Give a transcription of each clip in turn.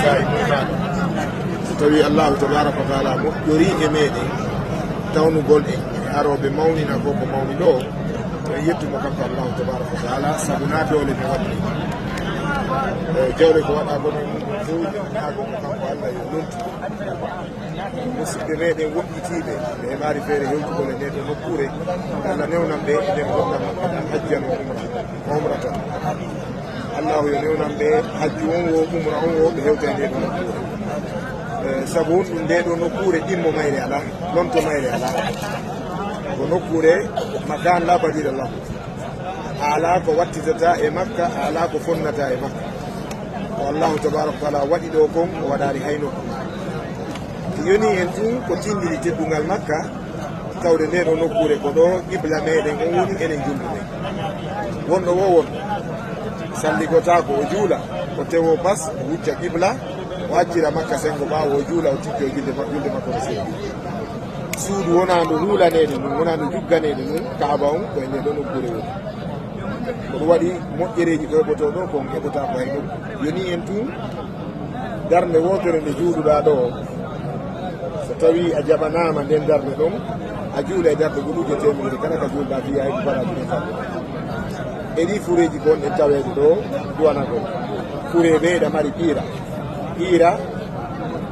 sa'i mutaɗo so tawi allahu tabaraka wa taala moƴƴori e meɗen tawnugol en aroɓe mawnina ko ko mawni ɗo en yettumo kanko allahu tabaraka wa taala saabu na dole ne waɗi jawle ko waɗa bono mum fof nagomo kanko allah yo lontu musidɓe meɗen woɗɗitiɓe ɓe heɓari feere hewtugol e nde ɗo nokkure allah newnan ɓe nden gonɗa maɓɓe hajjano umrata allahu yo newnan ɓe hajju on wo umra on wo ɓe hewta e nde ɗo nokkure sabu ɗum nde ɗo nokkure ɗimmo mayre ala lonto mayre ala ko nokkure makan la badira lahu ala ko wattitata e makka ala ko fonnata e makka o allahu tabaraka wa taala waɗi ɗo kon o waɗani hay nokku yoni en tun ko tindiri teddungal makka tawde nde ɗo nokkure ko ɗo qibla meɗen on woni enen julɓuɓe wonɗo wo won salligotako o juula o tewo pas o wucca qibla o accira makka sengo ɓawo o juula o tikki o julde makko no seeɗi suudu wonandu huulanede ɗum wonandu jugganede ɗum kaaba on ko e nde ɗo nokkure woni koɗo waɗi moƴƴereji ko heɓoto ɗo kon heɓota ko hay nokku yoni en tun darde wotere nde juuɗuɗa ɗo so tawi a jaɓanama nden darde ɗon a juula e darde goɗuje temedere kala ka juulɗa fiya e baraji ɗe fam e ɗi fureji kon ɗen tawede ɗo duwana kon fure meeɗa mari ɓiira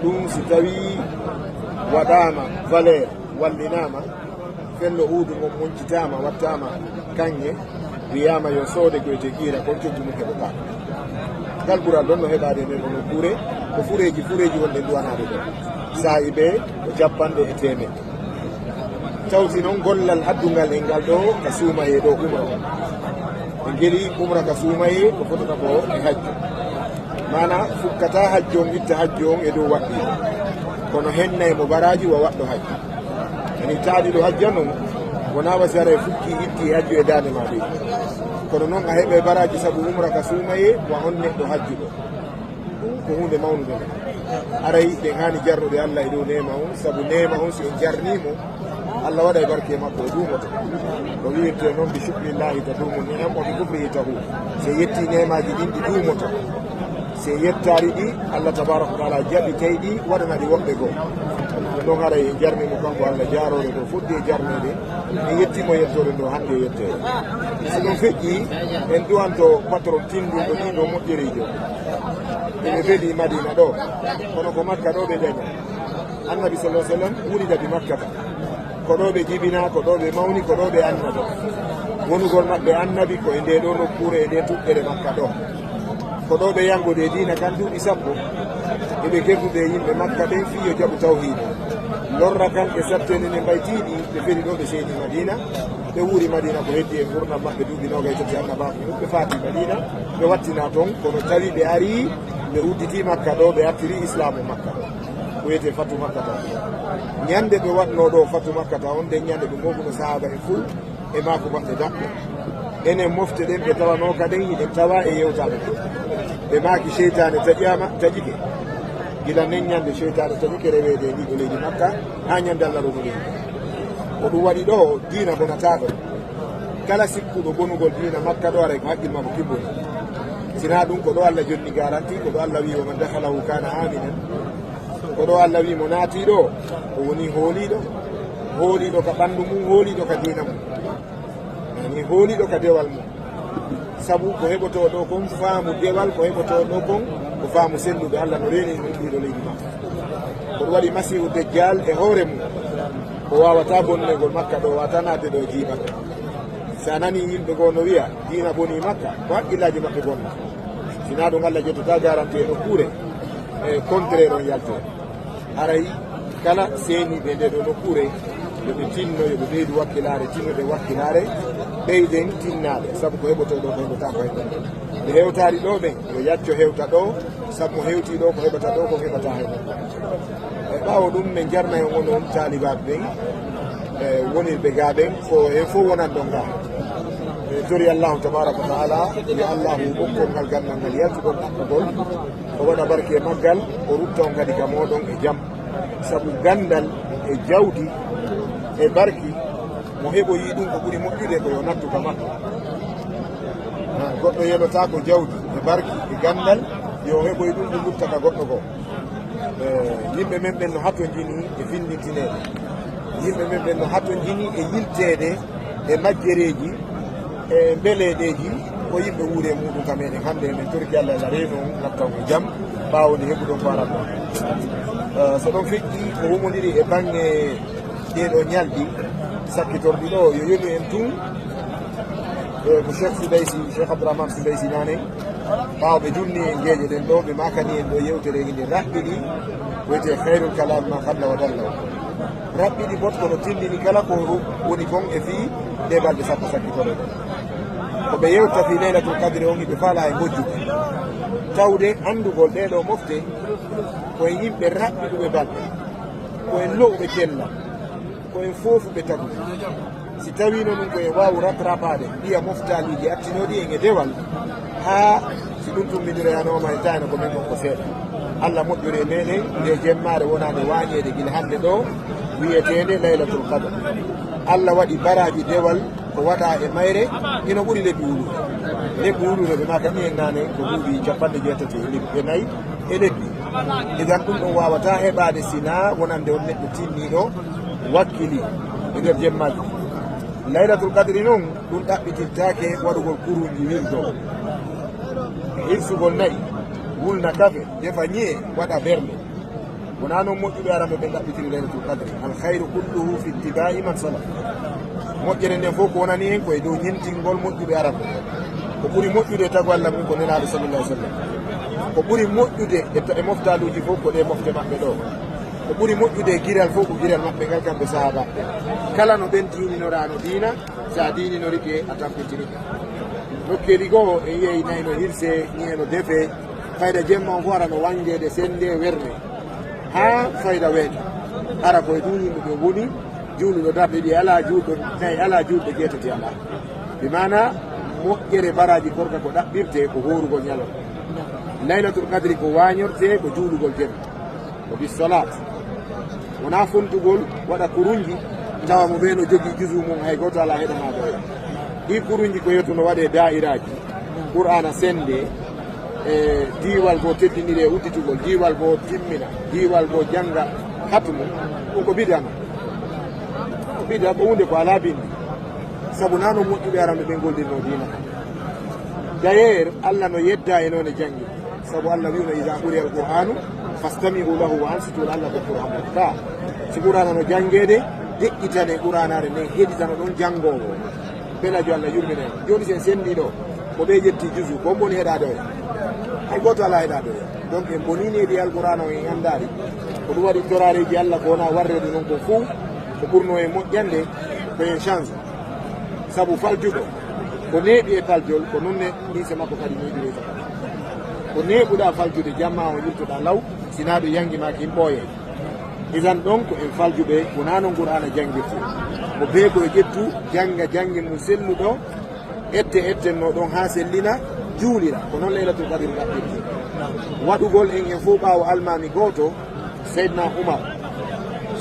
ɗum si tawi waɗama valeur wallinama fello uudu mon moncitama wattama kanŋe wiyama yo soode koyete qiira kon coggu mum heɓata ngal ɓural ɗon no heɓade nden ɗo nokkure ko fureji wonɗe duwanade ɗo sa'i ɓe ko capanɗe e temedde tawti noon gollal addungal e ngal ɗo ka suumaye ɗo umra o ɓe gueɗi umra ka suumaye ko fotata ko e hajju mana fukkata hajju on itta hajju on e dow waɗɗi kono hennay mo baraji wa waɗɗo hajju ani taaɗiɗo hajja noon wona wasara e fukki itti hajju e dande ma ɗi kono noon a heeɓe baraji saabu umra ka suumaye wa on neɗɗo hajjuɗo ɗum ko hunde mawnude men aray ɗen hani jarnude allah e dow nema on saabu nema on si on jarnimo allah waɗa e barke makko o duumoto o wiwirte noon bi shukrillahi ta duumu niam o bi kufrihi tahu so yetti nemaji ɗin ɗi duumoto so yettari ɗi allah tabaraka wa taala jaɓi tawi ɗi waɗana ɗi woɓɓe goo ɗon haray en jarnimo kanko allah jarore ɗo fuɗɗi e jarnede en yettimo yettore ndo hande yettede so ɗum feƴƴi en duwanto patron tindunɗo ɗiɗo moƴƴerijo ɓeɓe beeɗi madina ɗo kono ko makka ɗo ɓe daña annabi sallah sallam wulidati makkata ko ɗo ɓe jibina ko ɗo ɓe mawni ko ɗo ɓe annata wonugol maɓɓe annabi ko e nde ɗo nokkure e nde tuɓɓere makka ɗo ko ɗo ɓe yangude diina kan duuɓi sappo eɓe kerdude yimɓe makka ɓen fiyo jaɓu tawhida lorra kan ɓe sattenene mbaytiɗi ɓe feri ɗo ɓe seedi madina ɓe wuuri madina ko heddi e gurdam maɓɓe duuɓi nogay tati annabaɓe mum ɓe faati madina ɓe wattina toon kono tawi ɓe ari ɓe udditi makka ɗo ɓe artiri islamu makka ko wiyete fatu makka ta ñande ɓe watno ɗo fatu makka ta on nden ñande ɓe moguno sahaba en fuu e mako maɓɓe daɓɓe enen mofte ɗen ɓe tawano kaden hiɗen tawa e yewtaɓe ɗo ɓe maki cheytane taƴike gila nen ñande cheytane taƴike rewede e ɗiɗo leydi makka ha ñande allah ɗo ɗo leydi ko ɗum waɗi ɗo diina bonataɗo kala sikkuɗo bonugol diina makka ɗo aray ko haqqille mako kibboni sina ɗum ko ɗo allah jonni garanti ko ɗo allah wi oman dakhalahu kana aminan ko ɗo allah wi mo naati ɗo o woni hooliɗo ka ɓandu mum hooliɗo ka diina mum ani hooliɗo ka dewal mum sabu ko heɓoto ɗo kon faamu dewal ko heɓoto ɗo kon ko faamu sendude allah no reeni ɗum ɗiɗo leydi ma ko ɗum waɗi masihu dejjal e hoore mum ko wawata bonnegol makka ɗo wata naade ɗo jiiɓa sa nani yimɓe goo no wiya diina boni makka ko haqqillaji maɓɓe bonna sina ɗum allah jettota garanti e nokkure e contraire on yalte aray kala seeniɓe nde ɗo nokkure yoɓe tinno yoɓe ɓeydu wakkilare tinnude wakkilare ɓeyden tinnaɗe saabu ko heɓoto ɗo ko heɓota ko heɓa ɓe hewtari ɗo ɓen yo yacco hewta ɗo saabu mo hewti ɗo ko heɓata ɗo ko heɓata hen e ɓawo ɗum ɓe jarna e on on talibaɓe ɓen e wonirɓe ga ɓen fo hen fof wonan ɗon ga e tori allahu tabaraka wa taala yo allahu ɓokkol ngal gandal ngal yaltuɗon ɗaɓɓugol o waɗa barke maggal o rutta on kadi ka moɗon e jaam saabu gandal e jawdi e barki mo heɓoyi ɗum ko ɓuuri moƴƴude ko yo nattu ka makko goɗɗo yeɗota ko jawdi e barki e gandal yo heɓoye ɗum ɗo luttaka goɗɗo ko yimɓe men ɓen no hatto jini e findintineɗe yimɓe men ɓen no hatto jini e yiltede e majjereji e mbeleɗeji ko yimɓe wuuri e muɗum ka meɗen hannde min torki Allah ala reeno nattan e jaam ɓawde heɓuɗon ko arat ɗon so ɗon feƴƴi ko wumodiri e bange ɗeɗo ñalɗi sakkitorɗi ɗo yo yonu en tun ko cheikh abdourahmane soudaysi nane ɓawɓe junni e gueƴe ɗen ɗo ɓe makani en ɗo yewtere nde raɓɓiɗi wiyete hayrul kalam ma falla wa dalla raɓɓiɗi bot kono tindini kala ko woni kon e fii nde balɗe sappo sakkitore ɗo ko ɓe yewta fi laylatul qadre on ɓe faala e gojjuɓe tawde andugol ɗeɗo mofte koye yimɓe raɓɓiɗuɓe balɗe koye lowɓe tella koye foofuɓe tagu si tawino ɗum koye wawu rattrapade ɗiya moftaliji attinoɗi en e dewal ha si ɗum tummidiroyanoma e tawino ko men on ko seeɗa Allah moƴƴuri e meɗen nde jemmare wonade wañede guila hande ɗo wiyetede laylatul qadre Allah waɗi baraji dewal ko waɗa e mayre ina ɓuuri lebbi wulude ɓe maka ni en nane ko duuɓi 80 e lebbi igan ɗum ɗon wawata heɓade sina wonande on neɗɗo tinniɗo wakkili e nder jemmaji laylatul qadri noon ɗum ɗaɓɓitittake waɗugol kuruji wirdo hirsugol nayi wulna kafe defa ñiye waɗa bernde wona noon moƴƴuɓe aranɓe ɓe ɗaɓɓitiri laylatul qadri alkhayru kulluhu fi ittibai man salaf moƴƴere nden fof ko wonani en koye dow ñintingol moƴƴuɓe aranɓe ko ɓuuri moƴƴude tagu Allah mum ko nelaɗo sallallah alih w sallam ko ɓuuri moƴƴude e moftaluji fof ko ɗe mofte maɓɓe ɗo ko ɓuuri moƴƴude e giral fof ko giral maɓɓe ngal kamɓe sahabaɓe kala no ɓen dininnorano diina sa dininoriɓe a tampitiriɓe nokkeli goo e yeeyi nayi no hirse ñeeno defe fayda jemma on fof ara no wangede sende werne ha fayda weeɗa ara koye ɗum yimɓe ɓe woni juuluɗo darɗe ɗi ala juulɗo nayi ala juulɗo jeetati ala bi mana moƴƴere baraji korka ko ɗaɓɓirte ko horugol ñalon laylatul qadri ko wañorte ko juulugol jemma ko bis salat wona fontugol waɗa kurunji tawa mo ɓeeno jogui jusu mum hay goto ala heɗama ɗoya ɗi kurunji ko yettuno waɗe dairaji qur'ana sende e diwal bo teddiniri e udditugol diwal bo timmina diwal bo jangga hatmu ɗum ko bidano ko bida ko hunde ko ala bindi saabu nano moƴƴuɓe aranɓe ɓe goldirno dina d' ailleurs Allah no yedda e noon e janggi saabu Allah wino ida ɓuuri al qur'anu fastami'u lahu wa ansitu Allah ko qur'an ka si qur'ana no jangede deƴƴitane qur'anare nden heɗitano ɗon jangowo beelajo Allah yurminen joni sen sendi ɗo ko ɓe ƴetti jusu ko boni heɗade o hay goto ala heɗade o donc en boninedi alqur'ana o en andari ko ɗum waɗi torareji Allah ko wona warrede noon ko fuu ko ɓurno e moƴƴande ko en change saabu faljuɗo ko neeɓi e faljol ko noon ne lise makko kadi neeɓireta ko neeɓuɗa faljude jamma o yiltoɗa law sina ɗo yangimaki ɓooye isan ɗon ko en faljuɓe wona no qur'ana jangirte mo bee koye ƴettu janga jangge mum selluɗo ettenno ɗon ha sellina juulira ko noon laylatul qadri ɗaɓɓirte waɗugol en fof ɓaawo almami goto seydna oumar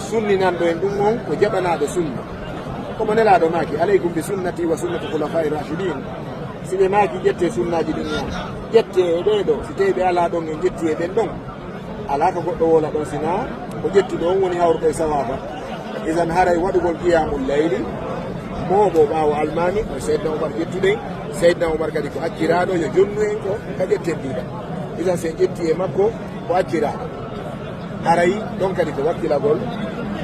sunninanɗo en ɗum on ko jaɓanaɗo sunna komo nelaɗo maki aleykum bi sunnati wa sunnati khulafai rachidin si ɓe maki ƴette sunnaji ɗin on ƴette e ɗeɗo si tawi ɓe ala ɗon en ƴetti e ɓen ɗon ala ko goɗɗo wola ɗon sina ko ƴettuɗo on woni hawruɗo e sawaba isan haray waɗugol qiyamul layli moɓo ɓaawo almami o seydna oumar ƴettuɗen seydna oumar kadi ko acciraɗo yo jonnu en ko ka ƴetten ɗiɗa isan sen ƴetti e makko ko acciraɗo haray ɗon kadi ko wakkilagol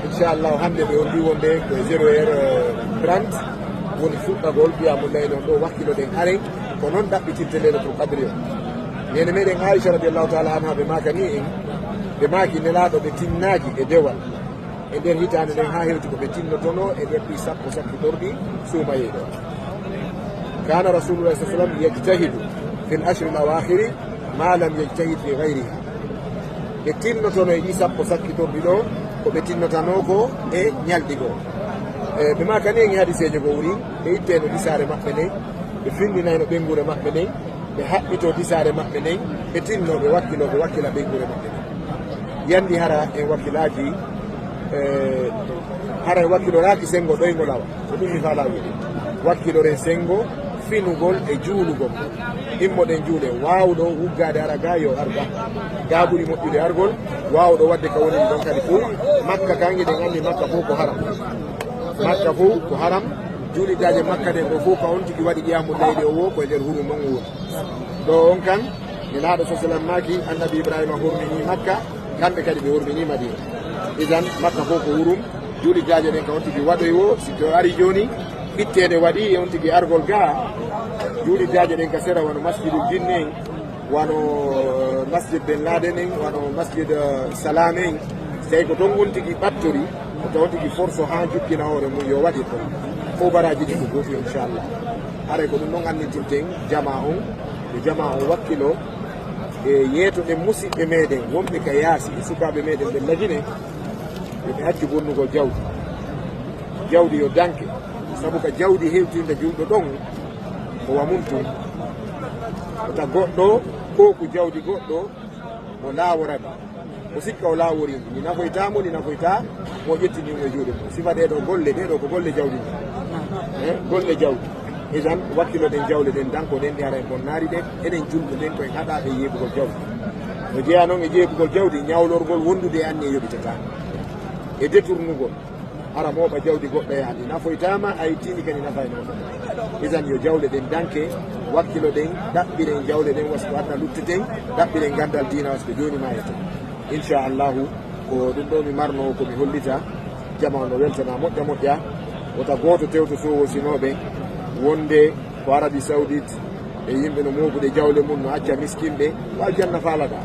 inchallahu hande ɓe on ndi wonde ko 0h30 woni fuɗɗagol qiyamul layli on ɗo wakkiloɗen haren ko noon ɗaɓɓitirte laylatul qadri o nene meɗen Aisha radiallahu taala anha ɓe makani en ɓe maki nelaɗo ɓe tinnaki e dewal e nder hitande nden ha hewti koɓe tinnotono e ɗeɓɓi sappo sakkitorɗi suumayeɗo kana rasulullah sa sallam yejtahidu fi l ashri l awahiri ma lam yejtahid fi gayriha ɓe tinnotono e ɗi sappo sakkitorɗi ɗo koɓe tinnotano ko e ñalɗi goo ɓe makani en hadisejo go wuri ɓe itteno disare maɓɓe nden ɓe findinayno ɓengure maɓɓe nden ɓe haɓɓito disare maɓɓe nden ɓe tinnoɓe wakkiloɓe wakkila ɓengure maɓɓe nden yandi hara en wakkilaji hara wakkiloraki sengo ɗoygo lawa ko ɗum mi faala wiide wakkiloren sengo finugol e juulugol immoɗen juuɗe wawɗo wuggade ara ga yo arga ga ɓuuri moƴƴude argol wawɗo wadde ka woni ɗon kadi fof makka kangue ɗen andi makka fof ko haram makka fof ko haram juulidaje makka ɗen ɗo fof ka on tigui waɗi ƴiyamu leydi o wo koye nder huuru non woni ɗo on kan nelaɗo so salam maki annabi ibrahima hurmini makka kamɓe kadi ɓe hurmini madina idan makka fof ko hurum juulidaje ɗen ka on tigui waɗoy wo si to ari joni ɓittede waɗi on tigui argol ga juulidaje ɗen ka sera wano masjidul jinne en wano masjid ben laden en wano masjid salam en so tawi ko ton won tigui ɓattori ko taw tigui force ha jukkina hoore mum yo waɗi ton fo baraji ɗi ko goofi inchallah haray ko ɗum noon annitinten jama on ɓe jama on wakkilo e yeetoɗe musidɓe meɗen wonɓe ka yaasi sukaɓe meɗen ɓe lagine yoɓe acci bonnugol jawdi jawdi yo danke saabu ka jawdi hewtinde julɗo ɗon o wamuntu ota goɗɗo ko ko jawdi goɗɗo mo laaworaɓe o sikka o laaworimo ni nafoytamo ni nafoyta mo ƴettinimo e juuɗe mum sifa ɗeɗo ko golle jawdi mum golle jawdi ejan wakkilo ɗen jawle ɗen danko ɗen ɗe ara e bonnaari ɗen eɗen julɓe ɗen koye haɗaɓe yeɓugol jawdi no jeeya noon e jeeɓugol jawdi ñawlorgol wondude e anni e yoɓitata e détournugol ara mooɓa jawdi goɗɗo yaadi nafoytama a ittini kadi nafa e noon ejan yo jawle ɗen danke wakkilo ɗen ɗaɓɓiren jawle ɗen wasko adna lutteten ɗaɓɓiren gandal dina wasko joni ma e to inchallahu ko ɗum ɗo mi marno komi hollita jama no weltana moƴƴa moƴƴa wota goto tewto sowosinoɓe wonde ko Arabie Saoudite e yimɓe no mogude jawle mum no acca miskinɓe wawi janna faalaga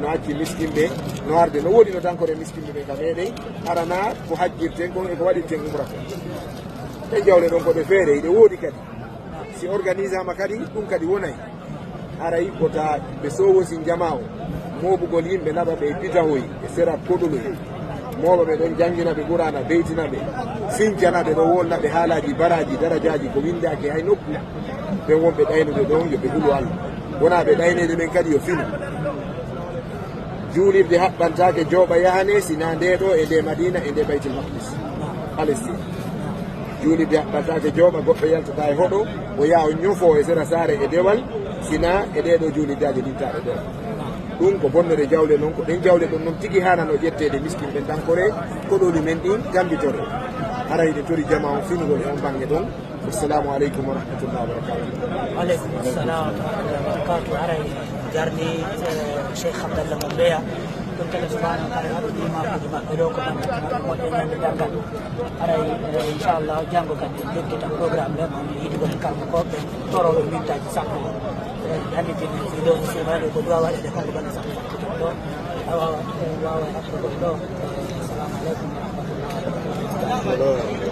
no acci miskinɓe no arde no woodi no dankore miskinɓe ɓe ka meɗen arana ko hajjirten kon e ko waɗirten umra ko te jawle ɗon koɓe feere ɗe woodi kadi si organise ama kadi ɗum kadi wonay aray kota ɓe sowosi jama o moɓugol yimɓe naɓa ɓe e pitahoy e sera koɗoloy moɓa ɓe ɗon jangguina ɓe ɓurana beytinaɓe fincanaɓe ɗo wolnaɓe haalaji baraji darajaji ko windaki hay nokku ɓen wonɓe ɗaynude ɗon yoɓe hulu Allah wona ɓe ɗaynede ɓen kadi yo finu juulirde haɓɓantake jooɓa yahane sina nde ɗo e nde Madina e nde Baytul Maqdis Palestine juulirde haɓɓantake jooɓa goɗɗo yaltata e hoɗo o yaha o ñofo e sera saare e dewal sina e ɗeɗo juulirdaji ɗintaɗe ɗo ɗum ko bonnere jawle noon ko ɗen jawle ɗon noon tigui hanano ƴettede miskinɓe dankore koɗoli men ɗin tambitore haray ɗe tori jama on finugol e on banggue ɗon assalamu aleykum wa rahmatullah wa barakatuh aleykum assalam wa rahmatullah wa barakatuh haray jarni cheikh abdallah mo mbeya ɗum tele subahana taala haɗoɗima kuji maɓɓe ɗo ko ɓanɗe moƴƴe ñande dangal haray inchallah janggo kadi jokkita programme ɓe mono yidigol kalko koɓe toroɓe mintaji sappo handitini ɗo simaɗo ko duwa waɗede kamɓe ɓanɗe sappo ɗo awa wawa hattugol ɗo assalamu aleykum wa rahmatullah wa barakatuh